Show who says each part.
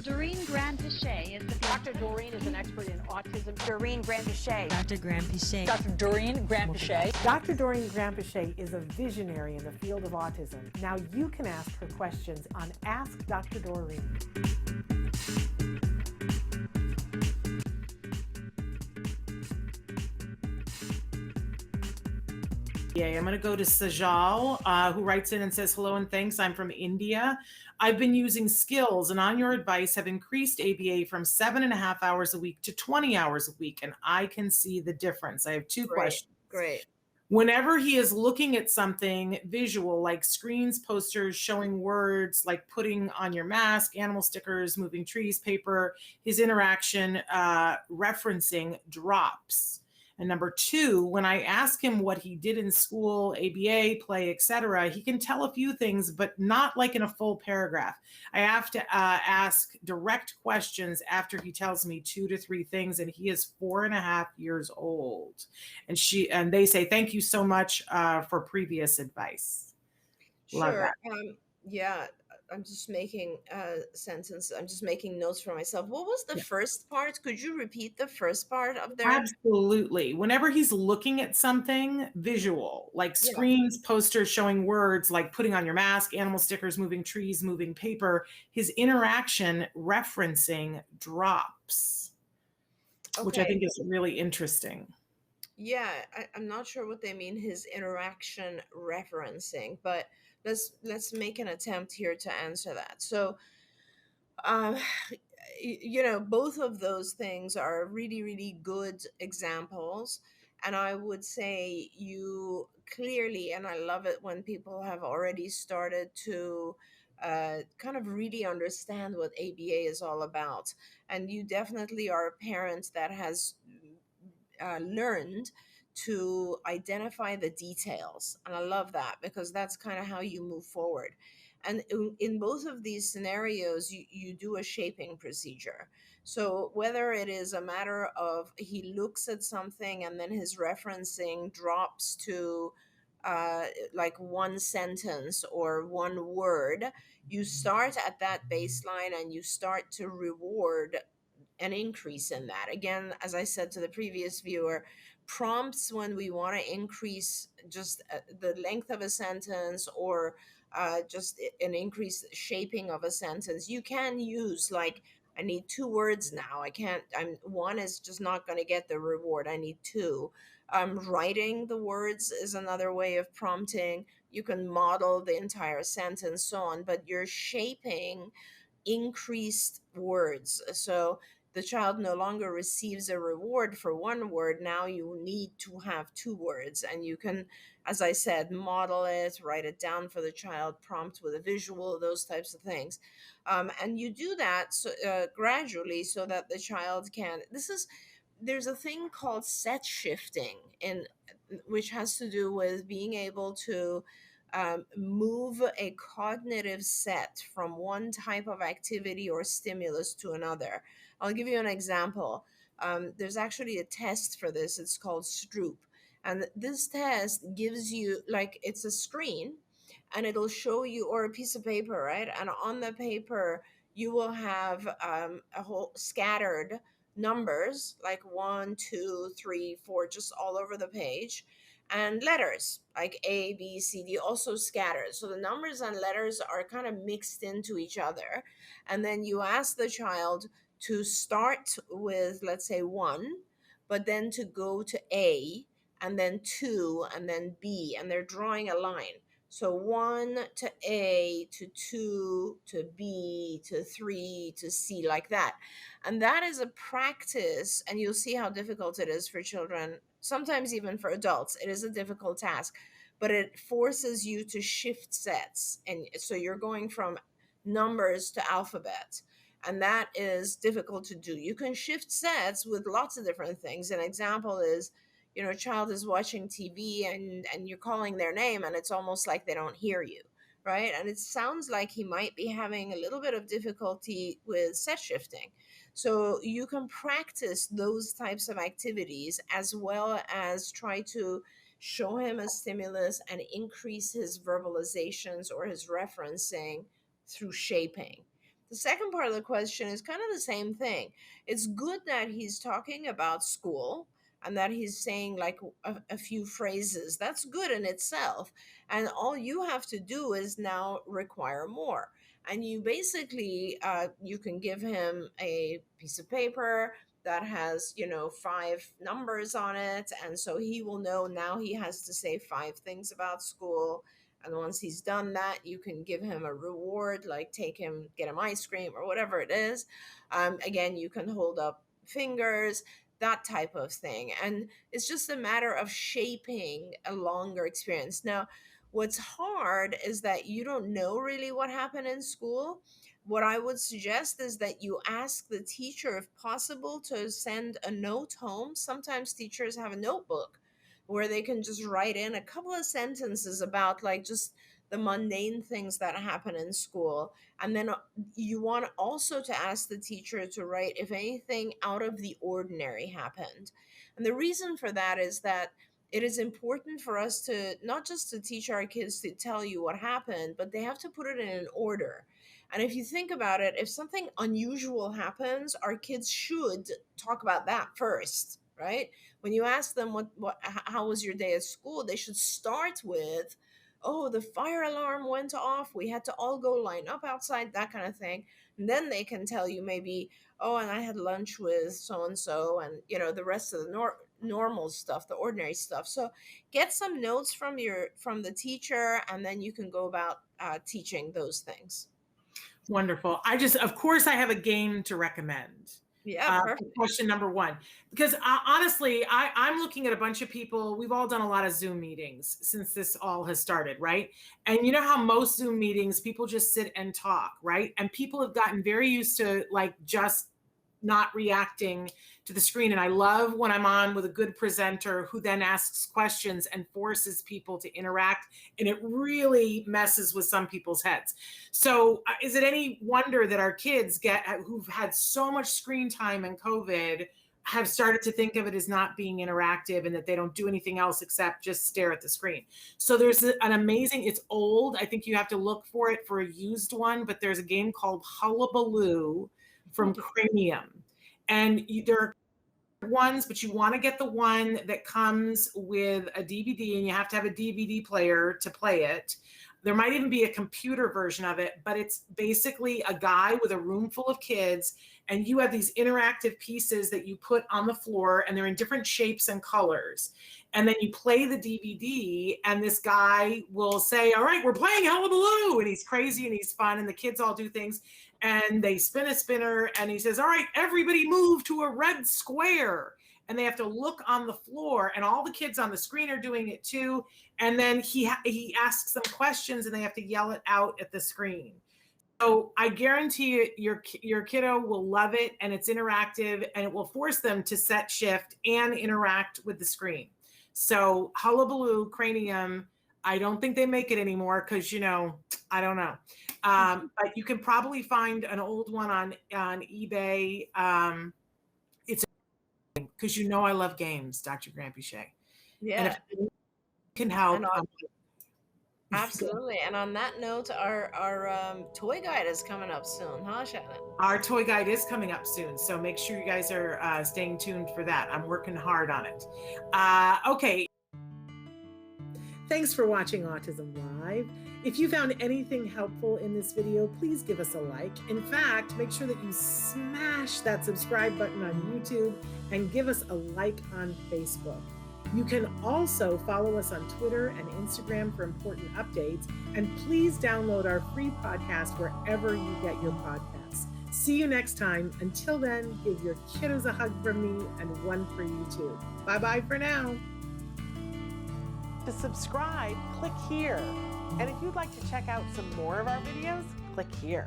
Speaker 1: Doreen Grand-Pichet is the
Speaker 2: Dr. Doreen is an expert in autism.
Speaker 3: Doreen Grand-Pichet.
Speaker 4: Dr. Grand-Pichet.
Speaker 2: Dr. Doreen Grand-Pichet.
Speaker 5: Dr. Doreen Grand-Pichet is a visionary in the field of autism. Now you can ask her questions on Ask Dr. Doreen.
Speaker 6: I'm going to go to Sajal, who writes in and says, hello and thanks. I'm from India. I've been using skills and on your advice have increased ABA from 7.5 hours a week to 20 hours a week. And I can see the difference. I have two questions.
Speaker 3: Great.
Speaker 6: Whenever he is looking at something visual, like screens, posters, showing words, like putting on your mask, animal stickers, moving trees, paper, his interaction referencing drops. And number two, when I ask him what he did in school, ABA, play, etc., he can tell a few things, but not like in a full paragraph. I have to ask direct questions after he tells me 2 to 3 things, and he is 4.5 years old. And they say, thank you so much for previous advice. Love
Speaker 3: Sure.
Speaker 6: that.
Speaker 3: Yeah, I'm just making a sentence. I'm just making notes for myself. What was the first part? Could you repeat the first part of their?
Speaker 6: Absolutely. Whenever he's looking at something visual, like screens, posters showing words, like putting on your mask, animal stickers, moving trees, moving paper, his interaction referencing drops, which I think is really interesting.
Speaker 3: Yeah, I'm not sure what they mean, his interaction referencing, but let's make an attempt here to answer that. So, both of those things are really, really good examples. And I would say you clearly, and I love it when people have already started to kind of really understand what ABA is all about. And you definitely are a parent that has learned to identify the details. And I love that because that's kind of how you move forward. And in both of these scenarios, you do a shaping procedure. So whether it is a matter of he looks at something and then his referencing drops to like one sentence or one word, you start at that baseline and you start to reward an increase in that. Again, as I said to the previous viewer, prompts when we want to increase just the length of a sentence or just an increased shaping of a sentence, you can use like, I need 2 words now. One is just not going to get the reward. I need 2. Writing the words is another way of prompting. You can model the entire sentence, so on, but you're shaping increased words. So the child no longer receives a reward for 1 word. Now you need to have 2 words, and you can, as I said, model it, write it down for the child, prompt with a visual, those types of things. And you do that gradually so that the child can, there's a thing called set shifting, which has to do with being able to move a cognitive set from one type of activity or stimulus to another. I'll give you an example. There's actually a test for this. It's called Stroop. And this test gives you, like, it's a screen and it'll show you, or a piece of paper, right? And on the paper, you will have a whole scattered numbers, like 1, 2, 3, 4, just all over the page. And letters like A, B, C, D, also scattered. So the numbers and letters are kind of mixed into each other. And then you ask the child to start with, let's say, 1, but then to go to A, and then 2, and then B, and they're drawing a line. So 1 to A, to 2, to B, to 3, to C, like that. And that is a practice, and you'll see how difficult it is for children, sometimes even for adults. It is a difficult task, but it forces you to shift sets. And so you're going from numbers to alphabet, and that is difficult to do. You can shift sets with lots of different things. An example is, a child is watching TV and you're calling their name and it's almost like they don't hear you, right? And it sounds like he might be having a little bit of difficulty with set shifting. So you can practice those types of activities as well as try to show him a stimulus and increase his verbalizations or his referencing through shaping. The second part of the question is kind of the same thing. It's good that he's talking about school and that he's saying like a few phrases. That's good in itself. And all you have to do is now require more. And you basically, you can give him a piece of paper that has, 5 numbers on it. And so he will know now he has to say 5 things about school. And once he's done that, you can give him a reward, like get him ice cream or whatever it is. Again, you can hold up fingers, that type of thing. And it's just a matter of shaping a longer experience. Now, what's hard is that you don't know really what happened in school. What I would suggest is that you ask the teacher, if possible, to send a note home. Sometimes teachers have a notebook where they can just write in a couple of sentences about like just the mundane things that happen in school. And then you want also to ask the teacher to write if anything out of the ordinary happened. And the reason for that is that it is important for us to not just to teach our kids to tell you what happened, but they have to put it in an order. And if you think about it, if something unusual happens, our kids should talk about that first, right? When you ask them how was your day at school, they should start with, oh, the fire alarm went off. We had to all go line up outside, that kind of thing. And then they can tell you maybe, oh, and I had lunch with so and so, and the rest of the normal stuff, the ordinary stuff. So get some notes from the teacher, and then you can go about teaching those things.
Speaker 6: Wonderful. Of course, I have a game to recommend.
Speaker 3: Yeah, perfect.
Speaker 6: Question number 1, because honestly, I'm looking at a bunch of people. We've all done a lot of Zoom meetings since this all has started, right? And you know how most Zoom meetings, people just sit and talk, right? And people have gotten very used to like just not reacting to the screen. And I love when I'm on with a good presenter who then asks questions and forces people to interact. And it really messes with some people's heads. So is it any wonder that our kids who've had so much screen time in COVID have started to think of it as not being interactive and that they don't do anything else except just stare at the screen? So there's an amazing, it's old. I think you have to look for it for a used one, but there's a game called Hullabaloo from Cranium. And there are ones, but you want to get the one that comes with a DVD, and you have to have a DVD player to play it. There might even be a computer version of it, but it's basically a guy with a room full of kids, and you have these interactive pieces that you put on the floor, and they're in different shapes and colors. And then you play the DVD, and this guy will say, all right, we're playing Hullabaloo. And he's crazy and he's fun, and the kids all do things. And they spin a spinner, and he says, all right, everybody move to a red square. And they have to look on the floor, and all the kids on the screen are doing it too. And then he asks them questions, and they have to yell it out at the screen. So I guarantee you, your kiddo will love it, and it's interactive, and it will force them to set shift and interact with the screen. So Hullabaloo, Cranium, I don't think they make it anymore because, I don't know. But you can probably find an old one on eBay. It's because I love games, Dr. Granpeesheh.
Speaker 3: Yeah.
Speaker 6: And if you can help.
Speaker 3: Absolutely. And on that note, our toy guide is coming up soon, huh, Shannon?
Speaker 6: Our toy guide is coming up soon. So make sure you guys are staying tuned for that. I'm working hard on it. Okay.
Speaker 5: Thanks for watching Autism Live. If you found anything helpful in this video, please give us a like. In fact, make sure that you smash that subscribe button on YouTube and give us a like on Facebook. You can also follow us on Twitter and Instagram for important updates. And please download our free podcast wherever you get your podcasts. See you next time. Until then, give your kiddos a hug from me and one for you too. Bye-bye for now. To subscribe, click here. And if you'd like to check out some more of our videos, click here.